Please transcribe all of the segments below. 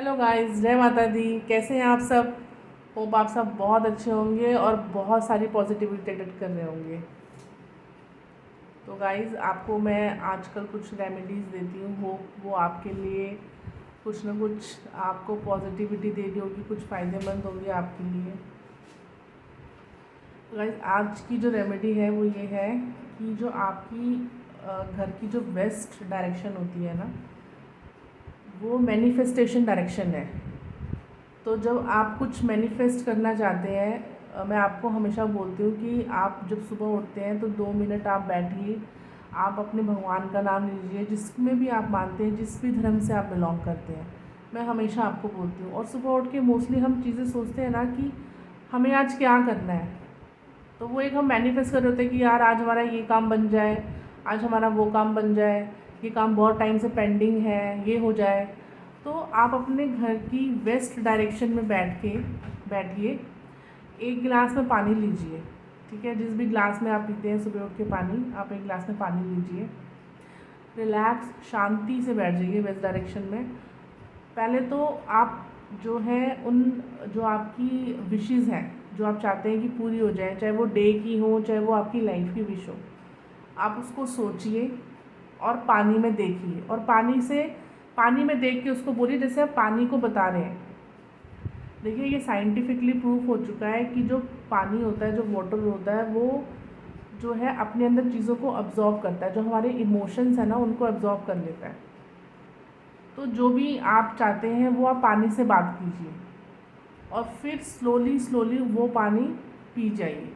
Hello guys, जय माता दी। कैसे हैं आप सब? होप आप सब बहुत अच्छे होंगे और बहुत सारी पॉजिटिविटी अटेंड कर रहे होंगे। तो गाइस, आपको मैं आजकल कुछ रेमेडीज़ देती हूँ। होप वो आपके लिए कुछ ना कुछ आपको पॉजिटिविटी दे रही होगी, कुछ फ़ायदेमंद होंगी आपके लिए। तो गाइस, आज की जो रेमेडी है वो ये है कि जो आपकी घर की जो वेस्ट डायरेक्शन होती है ना, वो मैनिफेस्टेशन डायरेक्शन है। तो जब आप कुछ मैनिफेस्ट करना चाहते हैं, मैं आपको हमेशा बोलती हूँ कि आप जब सुबह उठते हैं तो 2 मिनट आप बैठिए, आप अपने भगवान का नाम लीजिए, जिसमें भी आप मानते हैं, जिस भी धर्म से आप बिलोंग करते हैं। मैं हमेशा आपको बोलती हूँ। और सुबह उठ के मोस्टली हम चीज़ें सोचते हैं ना कि हमें आज क्या करना है, तो वो एक हम मैनिफेस्ट कर रहे होते हैं कि यार आज हमारा ये काम बन जाए, आज हमारा वो काम बन जाए, ये काम बहुत टाइम से पेंडिंग है, ये हो जाए। तो आप अपने घर की वेस्ट डायरेक्शन में बैठिए, एक गिलास में पानी लीजिए। ठीक है, जिस भी ग्लास में आप पीते हैं सुबह उठ के पानी, आप एक गिलास में पानी लीजिए। रिलैक्स, शांति से बैठ जाइए वेस्ट डायरेक्शन में। पहले तो आप जो है उन जो आपकी विशेज़ हैं, जो आप चाहते हैं कि पूरी हो जाए, चाहे वो डे की हो, चाहे वो आपकी लाइफ की विश हो, आप उसको सोचिए और पानी में देखिए। और पानी में देख के उसको बोलिए जैसे आप पानी को बता रहे हैं। देखिए, ये साइंटिफिकली प्रूफ हो चुका है कि जो पानी होता है, जो वाटर होता है, वो जो है अपने अंदर चीज़ों को अब्जॉर्ब करता है। जो हमारे इमोशंस हैं ना, उनको अब्जॉर्ब कर लेता है। तो जो भी आप चाहते हैं वो आप पानी से बात कीजिए और फिर स्लोली स्लोली वो पानी पी जाइए।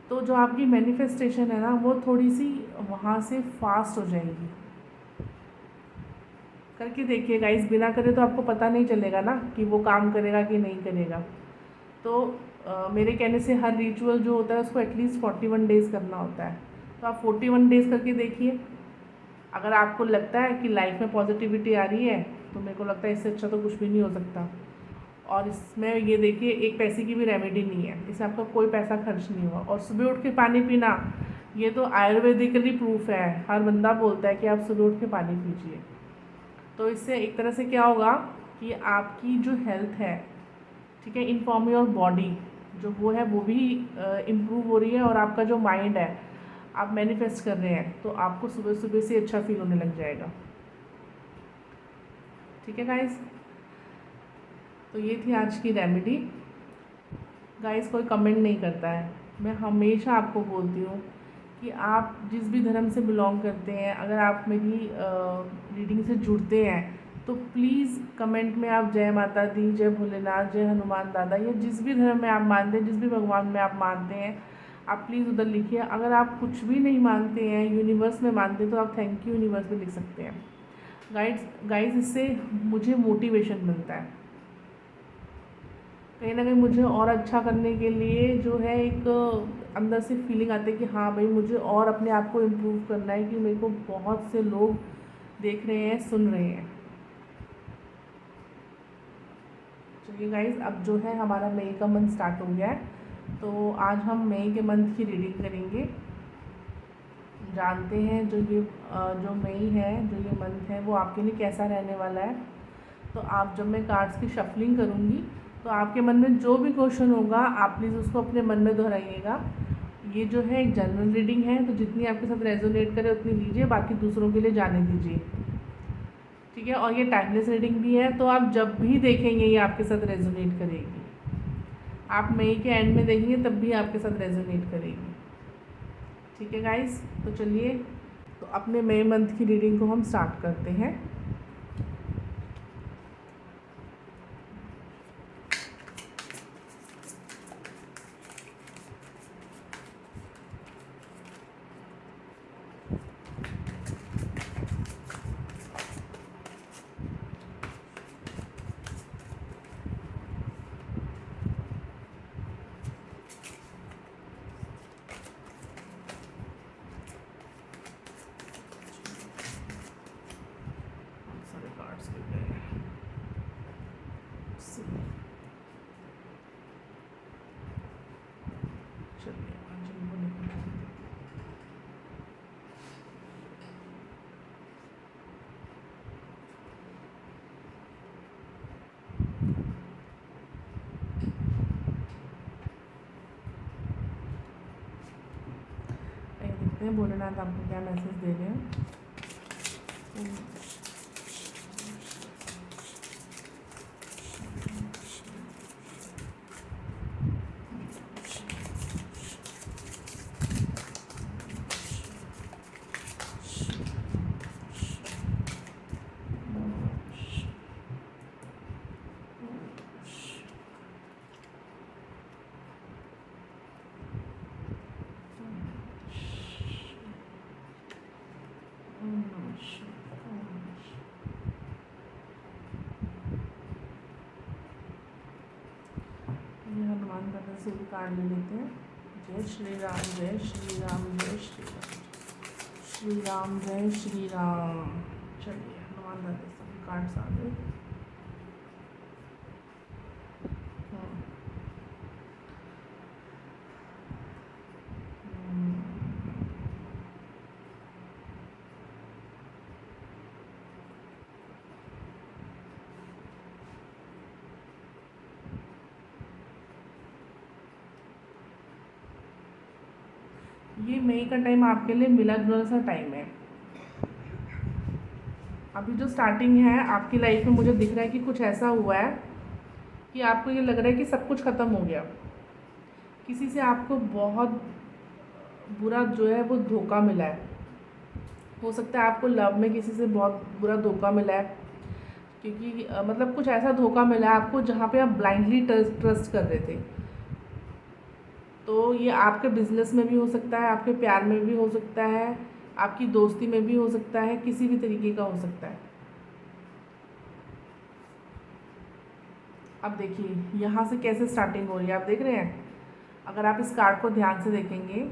तो जो आपकी मैनिफेस्टेशन है ना, वो थोड़ी सी वहाँ से फास्ट हो जाएगी। करके देखिए गाइस, बिना करे तो आपको पता नहीं चलेगा ना कि वो काम करेगा कि नहीं करेगा। तो मेरे कहने से हर रिचुअल जो होता है उसको एटलीस्ट 41 डेज़ करना होता है। तो आप 41 डेज़ करके देखिए। अगर आपको लगता है कि लाइफ में पॉजिटिविटी आ रही है, तो मेरे को लगता है इससे अच्छा तो कुछ भी नहीं हो सकता। और इसमें ये देखिए, एक पैसे की भी रेमेडी नहीं है, इससे आपका कोई पैसा खर्च नहीं हुआ। और सुबह उठ के पानी पीना, ये तो आयुर्वेदिकली प्रूफ है। हर बंदा बोलता है कि आप सुबह उठ के पानी पीजिए। तो इससे एक तरह से क्या होगा कि आपकी जो हेल्थ है, ठीक है, इन्फॉर्म योर बॉडी, जो वो है वो भी इम्प्रूव हो रही है। और आपका जो माइंड है, आप मैनिफेस्ट कर रहे हैं, तो आपको सुबह सुबह से अच्छा फील होने लग जाएगा। ठीक है गाइस, तो ये थी आज की रेमेडी। गाइस, कोई कमेंट नहीं करता है। मैं हमेशा आपको बोलती हूँ कि आप जिस भी धर्म से बिलोंग करते हैं, अगर आप मेरी रीडिंग से जुड़ते हैं, तो प्लीज़ कमेंट में आप जय माता दी, जय भोलेनाथ, जय हनुमान दादा, या जिस भी धर्म में आप मानते हैं, जिस भी भगवान में आप मानते हैं, आप प्लीज़ उधर लिखिए। अगर आप कुछ भी नहीं मानते हैं, यूनिवर्स में मानते हैं, तो आप थैंक यू यूनिवर्स में लिख सकते हैं। गाइड्स, इससे मुझे मोटिवेशन मिलता है। कहीं ना कहीं मुझे और अच्छा करने के लिए जो है एक अंदर से फीलिंग आती है कि हाँ भाई, मुझे और अपने आप को इम्प्रूव करना है, कि मेरे को बहुत से लोग देख रहे हैं, सुन रहे हैं। चलिए गाइस, अब जो है हमारा मई का मंथ स्टार्ट हो गया है। तो आज हम मई के मंथ की रीडिंग करेंगे। जानते हैं जो मई है, जो ये मंथ है, वो आपके लिए कैसा रहने वाला है। तो आप जब मैं कार्ड्स की शफलिंग करूँगी, तो आपके मन में जो भी क्वेश्चन होगा, आप प्लीज़ उसको अपने मन में दोहराइएगा। ये जो है एक जनरल रीडिंग है, तो जितनी आपके साथ रेजोनेट करे उतनी लीजिए, बाकी दूसरों के लिए जाने दीजिए। ठीक है, और ये टाइमलेस रीडिंग भी है, तो आप जब भी देखेंगे ये आपके साथ रेजोनेट करेगी। आप मई के एंड में देखेंगे तब भी आपके साथ रेजोनेट करेगी। ठीक है गाइस, तो चलिए, तो अपने मई मंथ की रीडिंग को हम स्टार्ट करते हैं। हैं भोलेनाथ आपको क्या मैसेज दे रहे हैं। ये हनुमान दादा से भी कार्ड ले लेते हैं। जय श्री राम, जय श्री राम, जय श्री राम, श्री राम, जय श्री राम। चलिए हनुमान दादा से भी कार्ड्स आ गए। ये मई का टाइम आपके लिए मिला जुला सा टाइम है। अभी जो स्टार्टिंग है आपकी लाइफ में मुझे दिख रहा है कि कुछ ऐसा हुआ है कि आपको ये लग रहा है कि सब कुछ ख़त्म हो गया। किसी से आपको बहुत बुरा जो है वो धोखा मिला है। हो सकता है आपको लव में किसी से बहुत बुरा धोखा मिला है, क्योंकि मतलब कुछ ऐसा धोखा मिला है आपको जहाँ पे आप ब्लाइंडली ट्रस्ट कर रहे थे। तो ये आपके बिजनेस में भी हो सकता है, आपके प्यार में भी हो सकता है, आपकी दोस्ती में भी हो सकता है, किसी भी तरीके का हो सकता है। अब देखिए यहाँ से कैसे स्टार्टिंग हो रही है, आप देख रहे हैं। अगर आप इस कार्ड को ध्यान से देखेंगे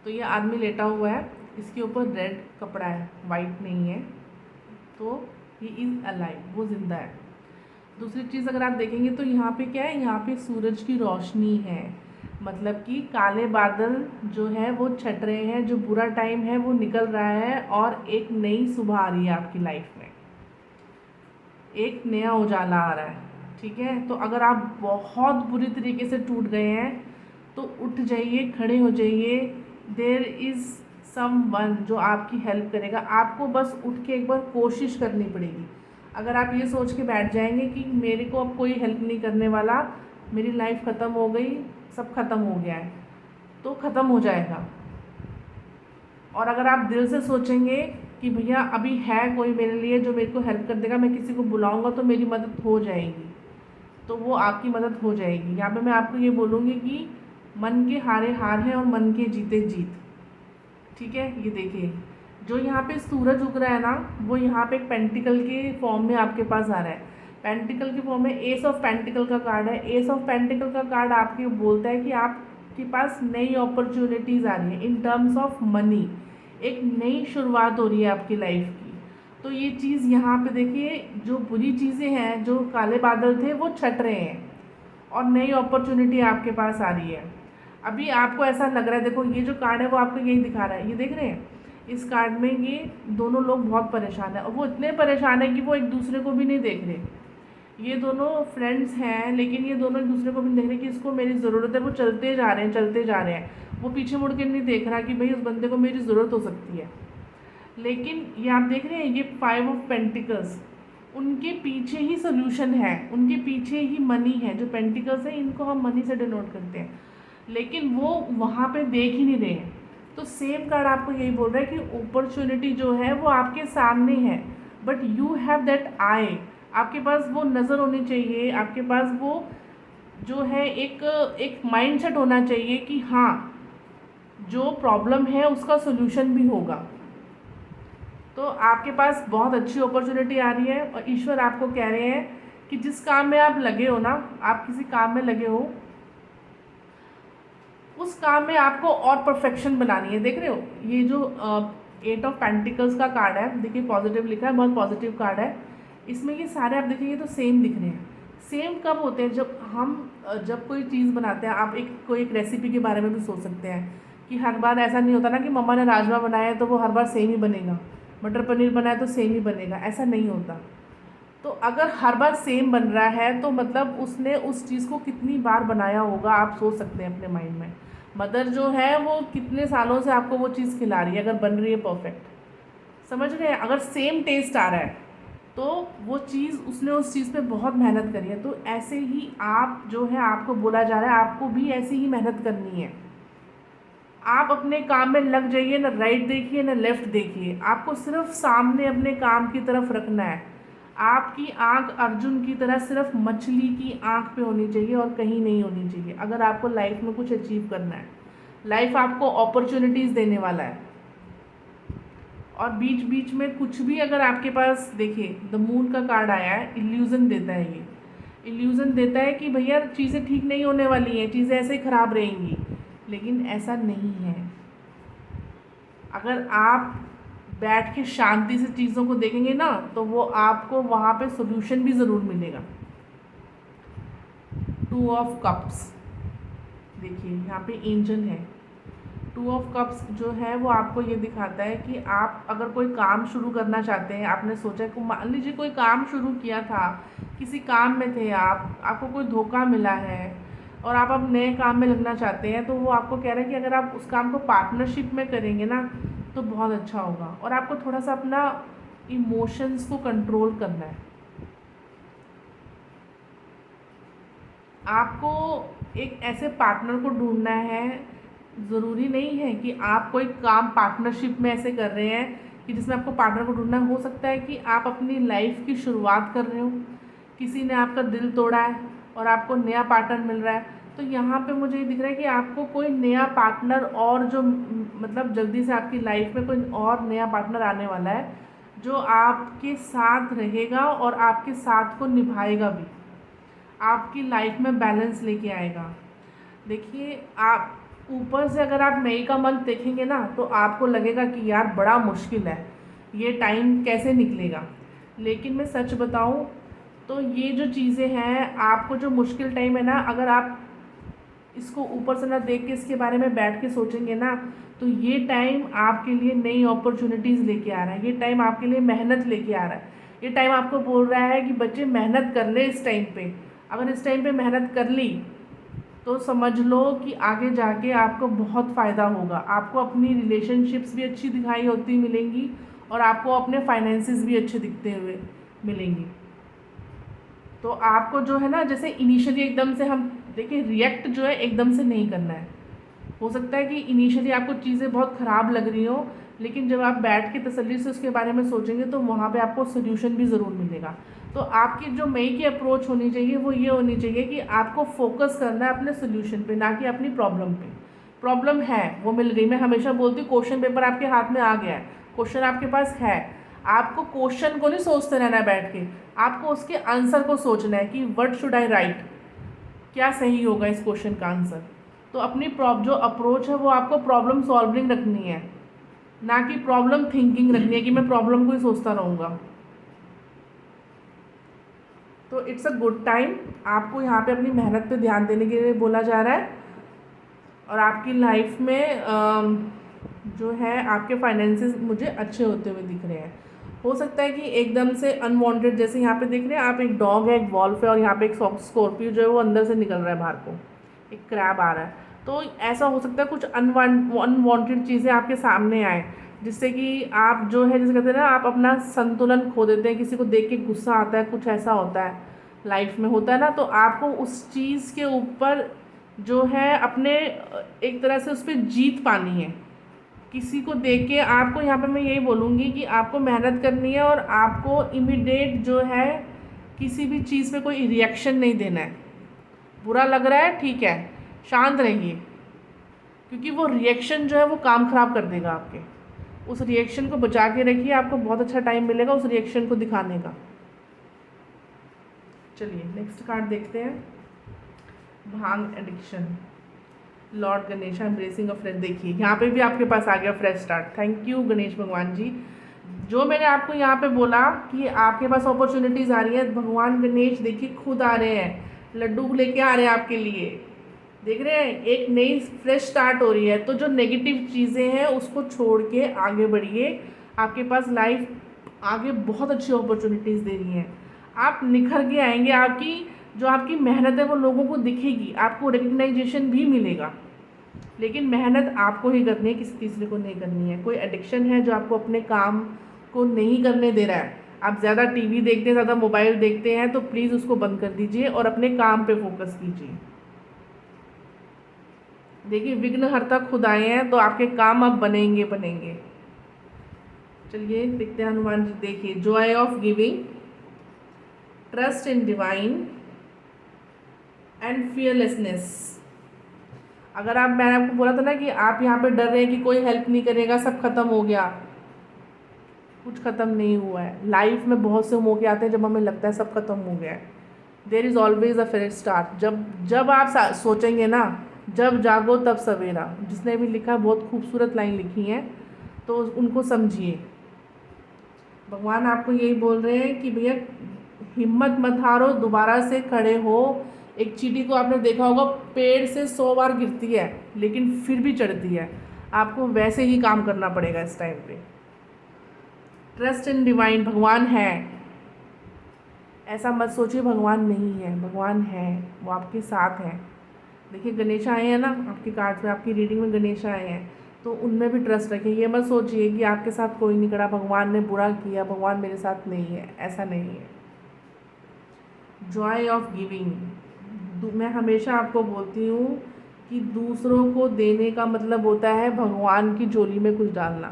तो ये आदमी लेटा हुआ है, इसके ऊपर रेड कपड़ा है, वाइट नहीं है, तो ही इज़ अलाइव, वो ज़िंदा है। दूसरी चीज़ अगर आप देखेंगे तो यहाँ पे क्या है, यहाँ पे सूरज की रोशनी है, मतलब कि काले बादल जो है वो छट रहे हैं, जो बुरा टाइम है वो निकल रहा है और एक नई सुबह आ रही है आपकी लाइफ में, एक नया उजाला आ रहा है। ठीक है, तो अगर आप बहुत बुरी तरीके से टूट गए हैं तो उठ जाइए, खड़े हो जाइए। देयर इज़ समवन जो आपकी हेल्प करेगा। आपको बस उठ के एक बार कोशिश करनी पड़ेगी। अगर आप ये सोच के बैठ जाएंगे कि मेरे को अब कोई हेल्प नहीं करने वाला, मेरी लाइफ ख़त्म हो गई, सब ख़त्म हो गया है, तो ख़त्म हो जाएगा। और अगर आप दिल से सोचेंगे कि भैया अभी है कोई मेरे लिए जो मेरे को हेल्प कर देगा, मैं किसी को बुलाऊंगा तो मेरी मदद हो जाएगी, तो वो आपकी मदद हो जाएगी। यहाँ पे मैं आपको ये बोलूँगी कि मन के हारे हार है और मन के जीते जीत। ठीक है, ये देखिए जो यहाँ पे सूरज उग रहा है ना, वो यहाँ पे एक पेंटिकल के फॉर्म में आपके पास आ रहा है। पेंटिकल के फॉर्म में एस ऑफ पेंटिकल का कार्ड है। एस ऑफ पेंटिकल का कार्ड आपके बोलता है कि आपके पास नई अपॉर्चुनिटीज़ आ रही है इन टर्म्स ऑफ मनी। एक नई शुरुआत हो रही है आपकी लाइफ की। तो ये चीज़ यहाँ पे देखिए, जो बुरी चीज़ें हैं, जो काले बादल थे वो छट रहे हैं और नई अपॉर्चुनिटी आपके पास आ रही है। अभी आपको ऐसा लग रहा है, देखो ये जो कार्ड है वो आपको यही दिखा रहा है, ये देख रहे हैं। इस कार्ड में ये दोनों लोग बहुत परेशान हैं और वो इतने परेशान हैं कि वो एक दूसरे को भी नहीं देख रहे। ये दोनों फ्रेंड्स हैं लेकिन ये दोनों एक दूसरे को भी नहीं देख रहे कि इसको मेरी ज़रूरत है। वो चलते जा रहे हैं, चलते जा रहे हैं, वो पीछे मुड़ के नहीं देख रहा कि भाई उस बंदे को मेरी ज़रूरत हो सकती है। लेकिन ये आप देख रहे हैं, ये 5 ऑफ पेंटिकल्स, उनके पीछे ही सोल्यूशन है, उनके पीछे ही मनी है। जो पेंटिकल्स है इनको हम मनी से डिनोट करते हैं, लेकिन वो वहाँ पे देख ही नहीं रहे हैं। तो सेम कार्ड आपको यही बोल रहा है कि अपॉर्चुनिटी जो है वो आपके सामने है, but you have that I. आपके पास वो नज़र होनी चाहिए, आपके पास वो जो है एक माइंडसेट होना चाहिए कि हाँ जो प्रॉब्लम है उसका सोल्यूशन भी होगा। तो आपके पास बहुत अच्छी अपॉर्चुनिटी आ रही है और ईश्वर आपको कह रहे हैं कि जिस काम में आप लगे हो ना, आप किसी काम में लगे हो, उस काम में आपको और परफेक्शन बनानी है। देख रहे हो ये जो 8 ऑफ पेंटिकल्स का कार्ड है, देखिए पॉजिटिव लिखा है, बहुत पॉजिटिव कार्ड है। इसमें ये सारे आप देखेंगे तो सेम दिख रहे हैं। सेम कब होते हैं, जब हम जब कोई चीज़ बनाते हैं। आप कोई एक रेसिपी के बारे में भी सोच सकते हैं कि हर बार ऐसा नहीं होता ना कि मम्मा ने राजमा बनाया है तो वो हर बार सेम ही बनेगा, मटर पनीर बनाया तो सेम ही बनेगा, ऐसा नहीं होता। तो अगर हर बार सेम बन रहा है तो मतलब उसने उस चीज़ को कितनी बार बनाया होगा, आप सोच सकते हैं अपने माइंड में। मदर जो है वो कितने सालों से आपको वो चीज़ खिला रही है, अगर बन रही है परफेक्ट, समझ रहे हैं? अगर सेम टेस्ट आ रहा है तो वो चीज़, उसने उस चीज़ पे बहुत मेहनत करी है। तो ऐसे ही आप जो है, आपको बोला जा रहा है आपको भी ऐसी ही मेहनत करनी है। आप अपने काम में लग जाइए, ना राइट देखिए ना लेफ़्ट देखिए, आपको सिर्फ सामने अपने काम की तरफ रखना है। आपकी आंख अर्जुन की तरह सिर्फ मछली की आंख पे होनी चाहिए और कहीं नहीं होनी चाहिए, अगर आपको लाइफ में कुछ अचीव करना है। लाइफ आपको अपॉर्चुनिटीज़ देने वाला है, और बीच बीच में कुछ भी अगर आपके पास, देखिए द मून का कार्ड आया है, इल्यूज़न देता है। ये इल्यूज़न देता है कि भैया चीज़ें ठीक नहीं होने वाली हैं, चीज़ें ऐसे ही ख़राब रहेंगी, लेकिन ऐसा नहीं है। अगर आप बैठ के शांति से चीज़ों को देखेंगे ना, तो वो आपको वहाँ पे सोल्यूशन भी ज़रूर मिलेगा। 2 ऑफ कप्स, देखिए यहाँ पे एंजल है। 2 ऑफ कप्स जो है वो आपको ये दिखाता है कि आप अगर कोई काम शुरू करना चाहते हैं, आपने सोचा कि मान लीजिए कोई काम शुरू किया था, किसी काम में थे आप, आपको कोई धोखा मिला है और आप अब नए काम में लगना चाहते हैं, तो वो आपको कह रहा है कि अगर आप उस काम को पार्टनरशिप में करेंगे ना तो बहुत अच्छा होगा। और आपको थोड़ा सा अपना इमोशंस को कंट्रोल करना है। आपको एक ऐसे पार्टनर को ढूंढना है, ज़रूरी नहीं है कि आप कोई काम पार्टनरशिप में ऐसे कर रहे हैं कि जिसमें आपको पार्टनर को ढूंढना हो सकता है कि आप अपनी लाइफ की शुरुआत कर रहे हो, किसी ने आपका दिल तोड़ा है और आपको नया पार्टनर मिल रहा है। तो यहाँ पे मुझे ये दिख रहा है कि आपको कोई नया पार्टनर, और जो मतलब जल्दी से आपकी लाइफ में कोई और नया पार्टनर आने वाला है जो आपके साथ रहेगा और आपके साथ को निभाएगा भी, आपकी लाइफ में बैलेंस लेके आएगा। देखिए, आप ऊपर से अगर आप मई का मंथ देखेंगे ना तो आपको लगेगा कि यार बड़ा मुश्किल है, ये टाइम कैसे निकलेगा। लेकिन मैं सच बताऊं तो ये जो चीज़ें हैं, आपको जो मुश्किल टाइम है ना, अगर आप इसको ऊपर से ना देख के इसके बारे में बैठ के सोचेंगे ना, तो ये टाइम आपके लिए नई अपॉर्चुनिटीज़ लेके आ रहा है। ये टाइम आपके लिए मेहनत लेके आ रहा है। ये टाइम आपको बोल रहा है कि बच्चे मेहनत कर ले इस टाइम पे। अगर इस टाइम पे मेहनत कर ली तो समझ लो कि आगे जाके आपको बहुत फ़ायदा होगा। आपको अपनी रिलेशनशिप्स भी अच्छी दिखाई होती मिलेंगी और आपको अपने फाइनेंसेस भी अच्छे दिखते हुए मिलेंगी। तो आपको जो है ना, जैसे इनिशियली एकदम से हम देखिए, रिएक्ट जो है एकदम से नहीं करना है। हो सकता है कि इनिशियली आपको चीज़ें बहुत ख़राब लग रही हो, लेकिन जब आप बैठ के तसल्ली से उसके बारे में सोचेंगे तो वहाँ पे आपको सोल्यूशन भी ज़रूर मिलेगा। तो आपकी जो मई की अप्रोच होनी चाहिए वो ये होनी चाहिए कि आपको फोकस करना है अपने सोल्यूशन पे, ना कि अपनी प्रॉब्लम पे। प्रॉब्लम है वो मिल गई, मैं हमेशा बोलती हूँ क्वेश्चन पेपर आपके हाथ में आ गया है, क्वेश्चन आपके पास है, आपको क्वेश्चन को नहीं सोचते रहना है बैठ के, आपको उसके आंसर को सोचना है कि व्हाट शुड आई राइट, क्या सही होगा इस क्वेश्चन का आंसर। तो अपनी जो अप्रोच है वो आपको प्रॉब्लम सॉल्विंग रखनी है, ना कि प्रॉब्लम थिंकिंग रखनी है कि मैं प्रॉब्लम को ही सोचता रहूँगा। तो इट्स अ गुड टाइम, आपको यहाँ पे अपनी मेहनत पे ध्यान देने के लिए बोला जा रहा है। और आपकी लाइफ में जो है आपके फाइनेंसेस मुझे अच्छे होते हुए दिख रहे हैं। हो सकता है कि एकदम से अनवांटेड, जैसे यहाँ पे देख रहे हैं आप, एक डॉग है, एक वॉल्फ है और यहाँ पे एक स्कॉर्पियो जो है वो अंदर से निकल रहा है बाहर को, एक क्रैब आ रहा है। तो ऐसा हो सकता है कुछ अनवांटेड चीज़ें आपके सामने आए, जिससे कि आप जो है, जैसे कहते हैं ना, आप अपना संतुलन खो देते हैं, किसी को देख के गुस्सा आता है, कुछ ऐसा होता है लाइफ में होता है ना, तो आपको उस चीज़ के ऊपर जो है अपने एक तरह से उस पर जीत पानी है। किसी को देख के आपको, यहाँ पे मैं यही बोलूँगी कि आपको मेहनत करनी है और आपको इमीडिएट जो है किसी भी चीज़ पे कोई रिएक्शन नहीं देना है। बुरा लग रहा है, ठीक है, शांत रहिए, क्योंकि वो रिएक्शन जो है वो काम ख़राब कर देगा आपके। उस रिएक्शन को बचा के रखिए, आपको बहुत अच्छा टाइम मिलेगा उस रिएक्शन को दिखाने का। चलिए नेक्स्ट कार्ड देखते हैं, bhang addiction, Lord Ganesh embracing a fresh. देखिए यहाँ पे भी आपके पास आ गया fresh start. Thank you Ganesh भगवान जी, जो मैंने आपको यहाँ पे बोला कि आपके पास अपॉर्चुनिटीज़ आ रही है, भगवान गणेश देखिए खुद आ रहे हैं, लड्डू लेके आ रहे हैं आपके लिए। देख रहे हैं, एक नई फ्रेश स्टार्ट हो रही है। तो जो नेगेटिव चीज़ें हैं उसको छोड़ के आगे बढ़िए, आपके पास लाइफ आगे बहुत अच्छी अपॉर्चुनिटीज़ दे रही हैं। आप निखर के आएंगे, आपकी जो आपकी मेहनत है वो लोगों को दिखेगी, आपको रिकग्नाइजेशन भी मिलेगा। लेकिन मेहनत आपको ही करनी है, किसी तीसरे को नहीं करनी है। कोई एडिक्शन है जो आपको अपने काम को नहीं करने दे रहा है, आप ज़्यादा टीवी देखते हैं, ज़्यादा मोबाइल देखते हैं, तो प्लीज़ उसको बंद कर दीजिए और अपने काम पे फोकस कीजिए। देखिए, विघ्नहर्ता खुद आए हैं, तो आपके काम अब बनेंगे बनेंगे। चलिए देखते हैं हनुमान जी। देखिए, Joy of giving, trust in divine and fearlessness. अगर आप, मैंने आपको बोला था ना कि आप यहाँ पे डर रहे हैं कि कोई हेल्प नहीं करेगा, सब खत्म हो गया, कुछ ख़त्म नहीं हुआ है। लाइफ में बहुत से मौके आते हैं जब हमें लगता है सब खत्म हो गया है। There is always a fresh start. जब जब आप सोचेंगे ना, जब जागो तब सवेरा, जिसने भी लिखा, बहुत खूबसूरत लाइन लिखी है, तो उनको समझिए। भगवान आपको यही बोल रहे हैं कि भैया हिम्मत मत हारो, दोबारा से खड़े हो। एक चींटी को आपने देखा होगा, पेड़ से 100 बार गिरती है लेकिन फिर भी चढ़ती है। आपको वैसे ही काम करना पड़ेगा इस टाइम पे। ट्रस्ट इन डिवाइन, भगवान है, ऐसा मत सोचिए भगवान नहीं है, भगवान है, वो आपके साथ हैं। देखिए, गणेश आए हैं ना आपकी कार्ड में, आपकी रीडिंग में गणेश आए हैं, तो उनमें भी ट्रस्ट रखिए। ये मत सोचिए कि आपके साथ कोई नहीं खड़ा, भगवान ने बुरा किया, भगवान मेरे साथ नहीं है, ऐसा नहीं है। जॉय ऑफ गिविंग, मैं हमेशा आपको बोलती हूँ कि दूसरों को देने का मतलब होता है भगवान की झोली में कुछ डालना।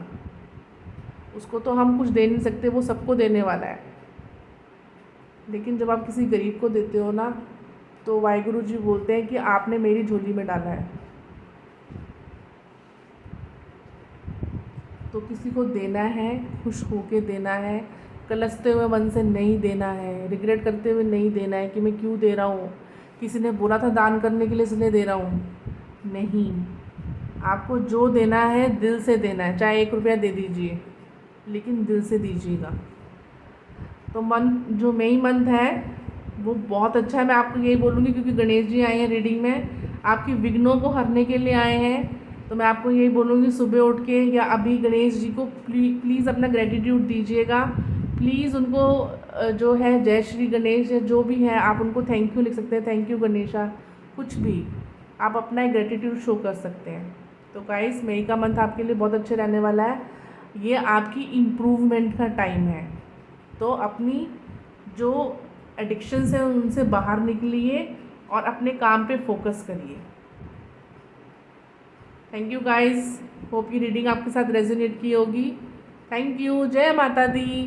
उसको तो हम कुछ दे नहीं सकते, वो सबको देने वाला है। लेकिन जब आप किसी गरीब को देते हो ना, तो वाहिगुरु जी बोलते हैं कि आपने मेरी झोली में डाला है। तो किसी को देना है, खुश होके देना है, कलसते हुए मन से नहीं देना है, रिग्रेट करते हुए नहीं देना है कि मैं क्यों दे रहा हूँ, किसी ने बोला था दान करने के लिए इसलिए दे रहा हूँ। नहीं, आपको जो देना है दिल से देना है। चाहे 1 रुपया दे दीजिए, लेकिन दिल से दीजिएगा। तो मंत्र, जो मेन मंत्र है वो बहुत अच्छा है। मैं आपको यही बोलूँगी क्योंकि गणेश जी आए हैं रीडिंग में, आपकी विघ्नों को हरने के लिए आए हैं। तो मैं आपको यही बोलूँगी, सुबह उठ के या अभी गणेश जी को प्लीज़ अपना ग्रेटिट्यूड दीजिएगा। प्लीज़ उनको जो है जय श्री गणेश, जो भी है आप उनको थैंक यू लिख सकते हैं, थैंक यू गणेशा, कुछ भी आप अपना ग्रेटिट्यूड शो कर सकते हैं। तो गाइस, मई का मंथ आपके लिए बहुत अच्छे रहने वाला है। ये आपकी इम्प्रूवमेंट का टाइम है। तो अपनी जो एडिक्शंस हैं उनसे बाहर निकलिए और अपने काम पे फोकस करिए। थैंक यू गाइस, होप की रीडिंग आपके साथ रेजोनेट की होगी। थैंक यू, जय माता दी।